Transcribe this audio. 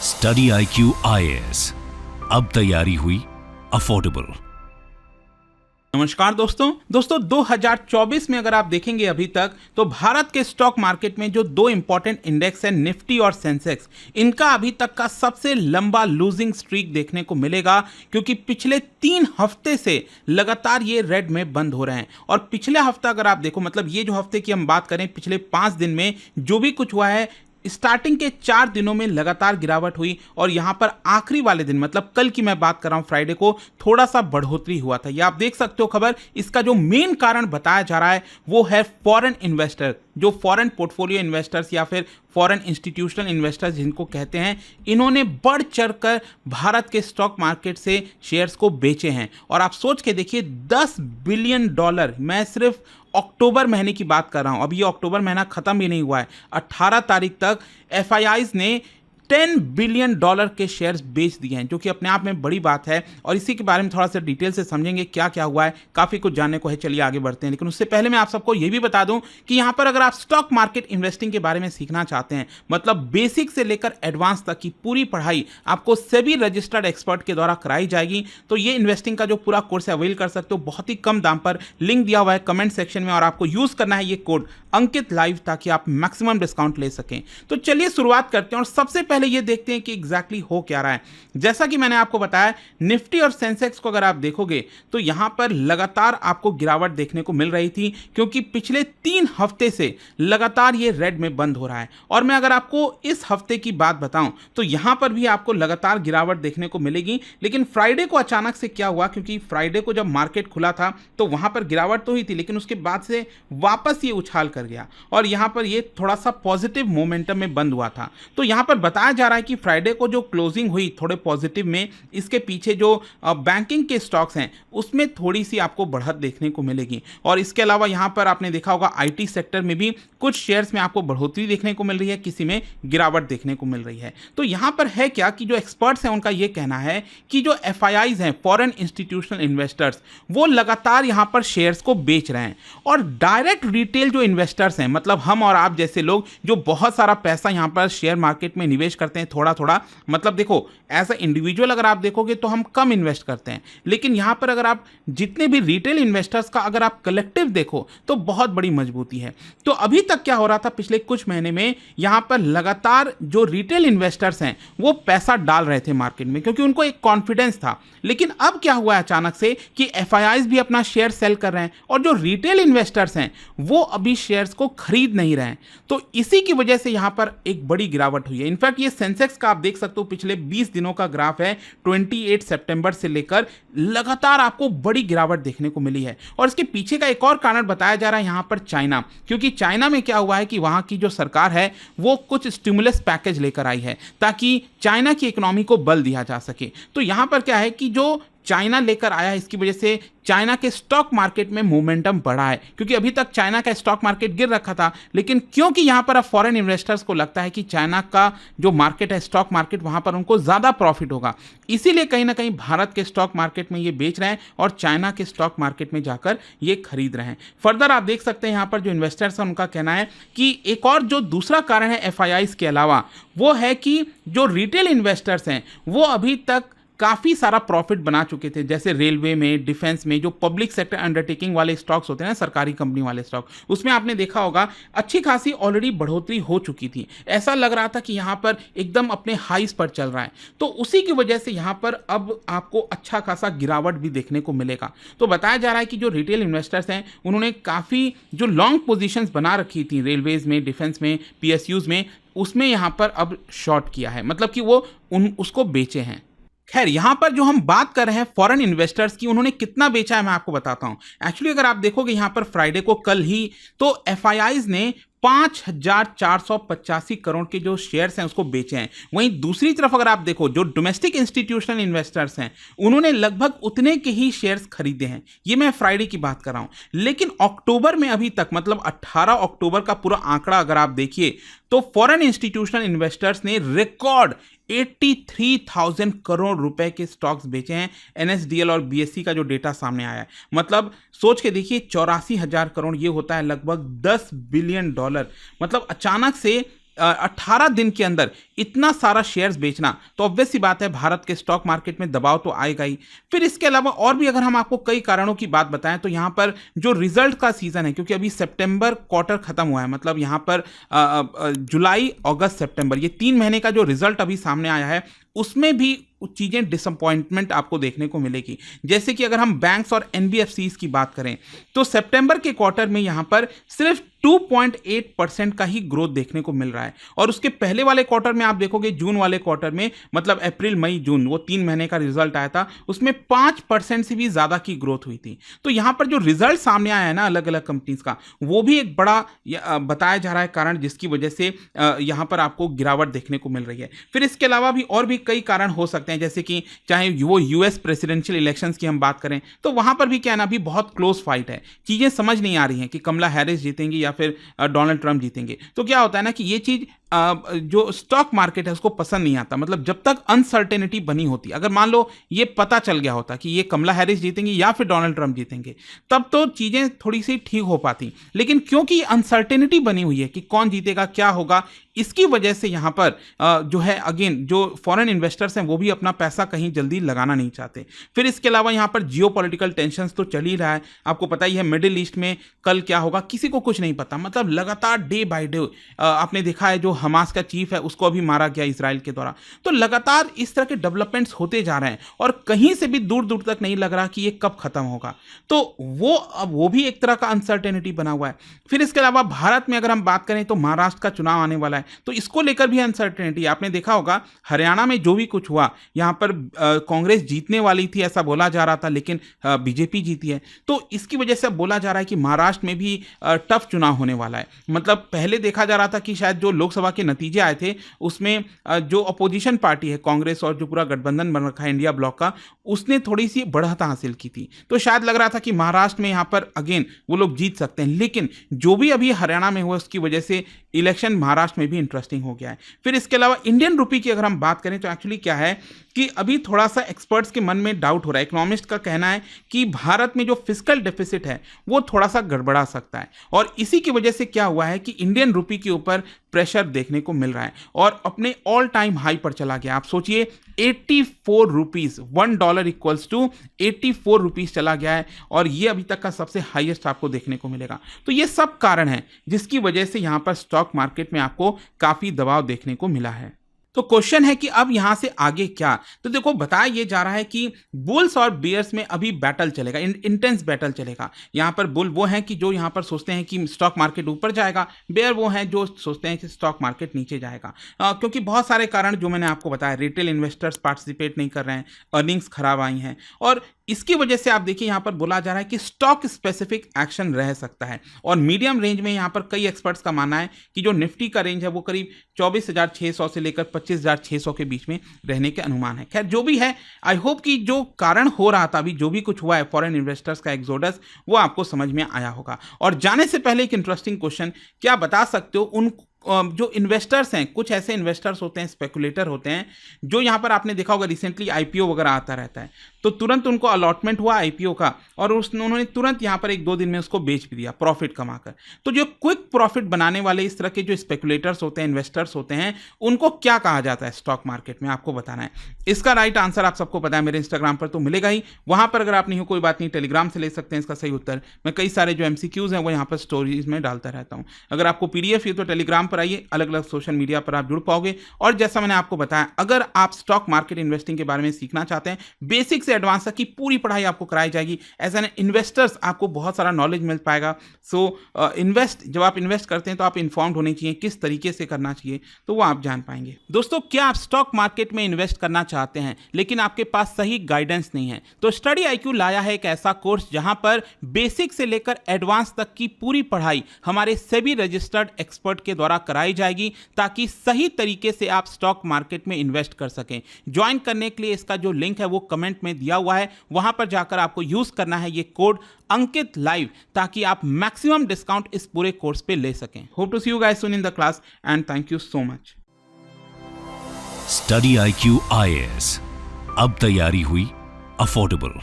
Study IQ IAS, अब तैयारी हुई अफोर्डेबल। नमस्कार दोस्तों 2024 में अगर आप देखेंगे अभी तक तो भारत के स्टॉक मार्केट में जो दो इंपॉर्टेंट इंडेक्स है निफ्टी और सेंसेक्स, इनका अभी तक का सबसे लंबा लूजिंग स्ट्रीक देखने को मिलेगा, क्योंकि पिछले 3 हफ्ते से लगातार ये रेड में बंद हो रहे हैं। और पिछले हफ्ता अगर आप देखो, मतलब ये जो हफ्ते की हम बात करें, पिछले 5 दिन में जो भी कुछ हुआ है, स्टार्टिंग के 4 दिनों में लगातार गिरावट हुई और यहां पर आखिरी वाले दिन, मतलब कल की मैं बात कर रहा हूं, फ्राइडे को थोड़ा सा बढ़ोतरी हुआ था। ये आप देख सकते हो खबर। इसका जो मेन कारण बताया जा रहा है वो है फॉरेन इन्वेस्टर, जो फॉरेन पोर्टफोलियो इन्वेस्टर्स या फिर फॉरेन इंस्टीट्यूशनल इन्वेस्टर्स जिनको कहते हैं, इन्होंने बढ़ चढ़कर भारत के स्टॉक मार्केट से शेयर्स को बेचे हैं। और आप सोच के देखिए, $10 बिलियन, मैं सिर्फ अक्टूबर महीने की बात कर रहा हूं, अभी ये अक्टूबर महीना खत्म भी नहीं हुआ है, 18 तारीख तक FIIs ने $10 बिलियन के शेयर्स बेच दिए हैं, जो कि अपने आप में बड़ी बात है। और इसी के बारे में थोड़ा सा डिटेल से समझेंगे क्या क्या हुआ है, काफ़ी कुछ जानने को है। चलिए आगे बढ़ते हैं, लेकिन उससे पहले मैं आप सबको ये भी बता दूं कि यहाँ पर अगर आप स्टॉक मार्केट इन्वेस्टिंग के बारे में सीखना चाहते हैं, मतलब बेसिक से लेकर एडवांस तक की पूरी पढ़ाई आपको सेबी रजिस्टर्ड एक्सपर्ट के द्वारा कराई जाएगी, तो ये इन्वेस्टिंग का जो पूरा कोर्स है अवेल कर सकते हो बहुत ही कम दाम पर। लिंक दिया हुआ है कमेंट सेक्शन में, और आपको यूज़ करना है ये कोड अंकित लाइव, ताकि आप मैक्सिमम डिस्काउंट ले सकें। तो चलिए शुरुआत करते हैं और सबसे पहले ये देखते हैं कि एग्जैक्टली हो क्या रहा है। जैसा कि मैंने आपको बताया, निफ्टी और सेंसेक्स को अगर आप देखोगे तो यहां पर लगातार आपको गिरावट देखने को मिल रही थी, क्योंकि पिछले 3 हफ्ते से लगातार ये रेड में बंद हो रहा है। और मैं अगर आपको इस हफ्ते की बात बताऊं तो यहां पर भी आपको लगातार गिरावट देखने को मिलेगी। लेकिन फ्राइडे को अचानक से क्या हुआ, क्योंकि फ्राइडे को जब मार्केट खुला था तो वहां पर गिरावट तो हुई थी, लेकिन उसके बाद से वापस ये उछाल कर गया और यहां पर ये थोड़ा सा पॉजिटिव मोमेंटम में बंद हुआ था। तो यहां पर बताया जा रहा है कि फ्राइडे को जो क्लोजिंग हुई थोड़े पॉजिटिव में, इसके पीछे जो बैंकिंग के स्टॉक्स हैं उसमें थोड़ी सी आपको बढ़त देखने को मिलेगी। और इसके अलावा यहां पर आपने देखा होगा IT सेक्टर में भी कुछ शेयर्स में आपको बढ़ोतरी देखने को मिल रही है, किसी में गिरावट देखने को मिल रही है। तो यहां पर है क्या कि जो एक्सपर्ट्स हैं उनका यह कहना है कि जो FIIs हैं, फॉरेन इंस्टीट्यूशनल इन्वेस्टर्स, वो लगातार यहां पर शेयर्स को बेच रहे हैं। और डायरेक्ट रिटेल जो इन्वेस्टर्स हैं, मतलब हम और आप जैसे लोग जो बहुत सारा पैसा यहां पर शेयर मार्केट में निवेश करते हैं थोड़ा थोड़ा, मतलब देखो एज अ इंडिविजुअल अगर आप देखोगे तो हम कम इन्वेस्ट करते हैं, लेकिन यहां पर अगर आप जितने भी रिटेल इन्वेस्टर्स का अगर आप कलेक्टिव देखो तो बहुत बड़ी मजबूती है। तो अभी तक क्या हो रहा था, पिछले कुछ महीने में यहां पर लगातार जो रिटेल इन्वेस्टर्स हैं वो पैसा डाल रहे थे मार्केट में, क्योंकि उनको एक कॉन्फिडेंस था। लेकिन अब क्या हुआ है अचानक से कि FIIs भी अपना शेयर सेल कर रहे हैं और जो रिटेल इन्वेस्टर्स हैं वो अभी शेयर्स को खरीद नहीं रहे हैं। तो इसी की वजह से यहां पर एक बड़ी गिरावट हुई है। इनफैक्ट ये सेंसेक्स का आप देख सकते हो पिछले 20 दिनों का ग्राफ है, 28 सितंबर से लेकर लगातार आपको बड़ी गिरावट देखने को मिली है। और इसके पीछे का एक और कारण बताया जा रहा है यहां पर चाइना, क्योंकि चाइना में क्या हुआ है कि वहां की जो सरकार है वो कुछ स्टिमुलस पैकेज लेकर आई है ताकि चाइना की इकोनॉमी को बल दिया जा सके। तो यहां पर क्या है कि जो चाइना लेकर आया है, इसकी वजह से चाइना के स्टॉक मार्केट में मोमेंटम बढ़ा है, क्योंकि अभी तक चाइना का स्टॉक मार्केट गिर रखा था। लेकिन क्योंकि यहां पर अब फॉरेन इन्वेस्टर्स को लगता है कि चाइना का जो मार्केट है स्टॉक मार्केट, वहां पर उनको ज्यादा प्रॉफिट होगा, इसीलिए कहीं ना कहीं भारत के स्टॉक मार्केट में ये बेच रहे हैं और चाइना के स्टॉक मार्केट में जाकर ये खरीद रहे हैं। फर्दर आप देख सकते हैं यहां पर जो इन्वेस्टर्स हैं उनका कहना है कि एक और जो दूसरा कारण है FIIs के अलावा, वो है कि जो रिटेल इन्वेस्टर्स हैं वो अभी तक काफ़ी सारा प्रॉफिट बना चुके थे, जैसे रेलवे में, डिफेंस में, जो पब्लिक सेक्टर अंडरटेकिंग वाले स्टॉक्स होते हैं ना, सरकारी कंपनी वाले स्टॉक, उसमें आपने देखा होगा अच्छी खासी ऑलरेडी बढ़ोतरी हो चुकी थी। ऐसा लग रहा था कि यहाँ पर एकदम अपने हाईस पर चल रहा है, तो उसी की वजह से यहाँ पर अब आपको अच्छा खासा गिरावट भी देखने को मिलेगा। तो बताया जा रहा है कि जो रिटेल इन्वेस्टर्स हैं उन्होंने काफ़ी जो लॉन्ग पोजिशंस बना रखी थी रेलवेज में, डिफेंस में, PSUs में, उसमें यहाँ पर अब शॉर्ट किया है, मतलब कि वो उसको बेचे हैं। खैर, यहां पर जो हम बात कर रहे हैं फॉरेन इन्वेस्टर्स की, उन्होंने कितना बेचा है मैं आपको बताता हूं। एक्चुअली अगर आप देखोगे यहां पर फ्राइडे को, कल ही, तो FIIs ने 5,485 करोड़ के जो शेयर्स हैं उसको बेचे हैं। वहीं दूसरी तरफ अगर आप देखो, जो डोमेस्टिक इंस्टीट्यूशनल इन्वेस्टर्स हैं उन्होंने लगभग उतने के ही शेयर्स खरीदे हैं। ये मैं फ्राइडे की बात कर रहा हूं। लेकिन अक्टूबर में अभी तक, मतलब 18 अक्टूबर का पूरा आंकड़ा अगर आप देखिए तो फॉरेन इंस्टीट्यूशनल इन्वेस्टर्स ने रिकॉर्ड 83,000 करोड़ रुपए के स्टॉक्स बेचे हैं। NSDL और BSE का जो डेटा सामने आया है, मतलब सोच के देखिए 84,000 करोड़, ये होता है लगभग $10 बिलियन। मतलब अचानक से 18 दिन के अंदर इतना सारा शेयर्स बेचना, तो ऑब्वियस सी बात है भारत के स्टॉक मार्केट में दबाव तो आएगा ही। फिर इसके अलावा और भी अगर हम आपको कई कारणों की बात बताएं तो यहाँ पर जो रिजल्ट का सीजन है, क्योंकि अभी सितंबर क्वार्टर खत्म हुआ है, मतलब यहाँ पर जुलाई अगस्त सितंबर ये 3 महीने का जो रिजल्ट अभी सामने आया है उसमें भी चीज़ें डिसअपॉइंटमेंट आपको देखने को मिलेगी। जैसे कि अगर हम बैंक्स और एनबीएफसीज की बात करें तो सितंबर के क्वार्टर में यहाँ पर सिर्फ 2.8% का ही ग्रोथ देखने को मिल रहा है, और उसके पहले वाले क्वार्टर में आप देखोगे जून वाले क्वार्टर में, मतलब अप्रैल मई जून, वो 3 महीने का रिजल्ट आया था, उसमें 5% से भी ज़्यादा की ग्रोथ हुई थी। तो यहाँ पर जो रिजल्ट सामने आया है ना अलग अलग कंपनीज का, वो भी एक बड़ा बताया जा रहा है कारण, जिसकी वजह से यहाँ पर आपको गिरावट देखने को मिल रही है। फिर इसके अलावा भी और भी कई कारण हो सकते हैं, जैसे कि चाहे वो यूएस प्रेसिडेंशियल इलेक्शंस की हम बात करें तो वहां पर भी क्या है ना, अभी बहुत क्लोज फाइट है, चीजें समझ नहीं आ रही हैं कि कमला हैरिस जीतेंगी या फिर डोनाल्ड ट्रंप जीतेंगे। तो क्या होता है ना कि ये चीज जो स्टॉक मार्केट है उसको पसंद नहीं आता, मतलब जब तक अनसर्टेनिटी बनी होती, अगर मान लो ये पता चल गया होता कि ये कमला हैरिस जीतेंगी या फिर डोनाल्ड ट्रंप जीतेंगे, तब तो चीजें थोड़ी सी ठीक हो पाती, लेकिन क्योंकि अनसर्टेनिटी बनी हुई है कि कौन जीतेगा क्या होगा, इसकी वजह से यहाँ पर जो है अगेन जो फॉरेन इन्वेस्टर्स हैं वो भी अपना पैसा कहीं जल्दी लगाना नहीं चाहते। फिर इसके अलावा यहाँ पर जियोपॉलिटिकल टेंशंस तो चल ही रहा है, आपको पता ही है मिडिल ईस्ट में कल क्या होगा किसी को कुछ नहीं पता, मतलब लगातार डे बाय डे आपने देखा है जो हमास का चीफ है उसको अभी मारा गया इसराइल के द्वारा। तो लगातार इस तरह के डेवलपमेंट्स होते जा रहे हैं और कहीं से भी दूर दूर तक नहीं लग रहा कि ये कब खत्म होगा, तो वो भी एक तरह का अनसर्टेनिटी बना हुआ है। फिर इसके अलावा भारत में अगर हम बात करें तो महाराष्ट्र का चुनाव आने वाला है, तो इसको लेकर भी अनसर्टेनिटी। आपने देखा होगा हरियाणा में जो भी कुछ हुआ, यहाँ पर कांग्रेस जीतने वाली थी ऐसा बोला जा रहा था, लेकिन बीजेपी जीती है, तो इसकी वजह से बोला जा रहा है कि महाराष्ट्र में भी टफ चुनाव होने वाला है। मतलब पहले देखा जा रहा था कि शायद जो लोकसभा के नतीजे आए थे उसमें जो अपोजिशन पार्टी है कांग्रेस और जो पूरा गठबंधन बन रखा है इंडिया ब्लॉक का, उसने थोड़ी सी बढ़त हासिल की थी, तो शायद लग रहा था कि महाराष्ट्र में यहाँ पर अगेन वो लोग जीत सकते हैं। लेकिन जो भी अभी हरियाणा में हुआ उसकी वजह से इलेक्शन महाराष्ट्र में भी इंटरेस्टिंग हो गया है। फिर इसके अलावा इंडियन रुपी की अगर हम बात करें तो एक्चुअली क्या है कि अभी थोड़ा सा एक्सपर्ट्स के मन में डाउट हो रहा है, इकोनॉमिस्ट का कहना है कि भारत में जो फिस्कल डेफिसिट है वो थोड़ा सा गड़बड़ा सकता है, और इसी की वजह से क्या हुआ है कि इंडियन रुपी के ऊपर प्रेशर देखने को मिल रहा है और अपने ऑल टाइम हाई पर चला गया। आप सोचिए 84 रुपीज, $1 इक्वल्स टू 84 रुपीज चला गया है, और ये अभी तक का सबसे हाईएस्ट आपको देखने को मिलेगा। तो ये सब कारण है जिसकी वजह से यहां पर स्टॉक मार्केट में आपको काफी दबाव देखने को मिला है। तो क्वेश्चन है कि अब यहां से आगे क्या, तो देखो बताया ये जा रहा है कि बुल्स और बियर्स में अभी बैटल चलेगा, इंटेंस बैटल चलेगा। यहां पर बुल वो हैं कि जो यहां पर सोचते हैं कि स्टॉक मार्केट ऊपर जाएगा, बेयर वो हैं जो सोचते हैं कि स्टॉक मार्केट नीचे जाएगा, क्योंकि बहुत सारे कारण जो मैंने आपको बताया, रिटेल इन्वेस्टर्स पार्टिसिपेट नहीं कर रहे हैं, अर्निंग्स खराब आई हैं, और इसकी वजह से आप देखिए यहां पर बोला जा रहा है कि स्टॉक स्पेसिफिक एक्शन रह सकता है। और मीडियम रेंज में यहां पर कई एक्सपर्ट्स का मानना है कि जो निफ्टी का रेंज है वो करीब 24,600 से लेकर 25,600 के बीच में रहने के अनुमान है। खैर जो भी है, आई होप कि जो कारण हो रहा था अभी जो भी कुछ हुआ है फॉरेन इन्वेस्टर्स का एक्सोडस, वो आपको समझ में आया होगा। और जाने से पहले एक इंटरेस्टिंग क्वेश्चन, क्या बता सकते हो उन जो इन्वेस्टर्स हैं, कुछ ऐसे इन्वेस्टर्स होते हैं, स्पेकुलेटर होते हैं, जो यहाँ पर आपने देखा होगा रिसेंटली आईपीओ वगैरह आता रहता है, तो तुरंत उनको अलॉटमेंट हुआ आईपीओ का और उन्होंने तुरंत यहाँ पर 1-2 दिन में उसको बेच भी दिया प्रॉफिट कमाकर। तो जो क्विक प्रॉफिट बनाने वाले इस तरह के जो स्पेकुलेटर्स होते हैं, इन्वेस्टर्स होते हैं, उनको क्या कहा जाता है स्टॉक मार्केट में, आपको बताना है। इसका राइट आंसर आप सबको पता है, मेरे इंस्टाग्राम पर तो मिलेगा ही, वहां पर अगर आप नहीं हो कोई बात नहीं, टेलीग्राम से ले सकते हैं इसका सही उत्तर। मैं कई सारे जो एमसीक्यूज हैं वो यहाँ पर स्टोरीज में डालता रहता हूँ। अगर आपको पीडीएफ है तो टेलीग्राम पर आइए, अलग अलग सोशल मीडिया पर आप जुड़ पाओगे। और जैसा मैंने आपको बताया, अगर आप स्टॉक मार्केट इन्वेस्टिंग के बारे में सीखना चाहते हैं, बेसिक से एडवांस तक की पूरी पढ़ाई आपको कराई जाएगी। एज एन इन्वेस्टर्स आपको बहुत सारा नॉलेज मिल पाएगा। सो जब आप इन्वेस्ट करते हैं तो आप इन्फॉर्म्ड होने चाहिए, किस तरीके से करना चाहिए, तो वो आप जान पाएंगे। दोस्तों, क्या आप स्टॉक मार्केट में इन्वेस्ट करना चाहते हैं लेकिन आपके पास सही गाइडेंस नहीं है, तो स्टडी आईक्यू लाया है एक ऐसा कोर्स जहां पर बेसिक से लेकर एडवांस तक की पूरी पढ़ाई हमारे सेबी रजिस्टर्ड एक्सपर्ट के द्वारा कराई जाएगी, ताकि सही तरीके से आप स्टॉक मार्केट में इन्वेस्ट कर सकें। ज्वाइन करने के लिए इसका जो लिंक है वो कमेंट में दिया हुआ है, वहां पर जाकर आपको यूज करना है ये कोड अंकित लाइव, ताकि आप मैक्सिमम डिस्काउंट इस पूरे कोर्स पे ले सकें। Hope to see you guys soon in the class and thank you so much. Study IQ IAS, अब तैयारी हुई अफोर्डेबल।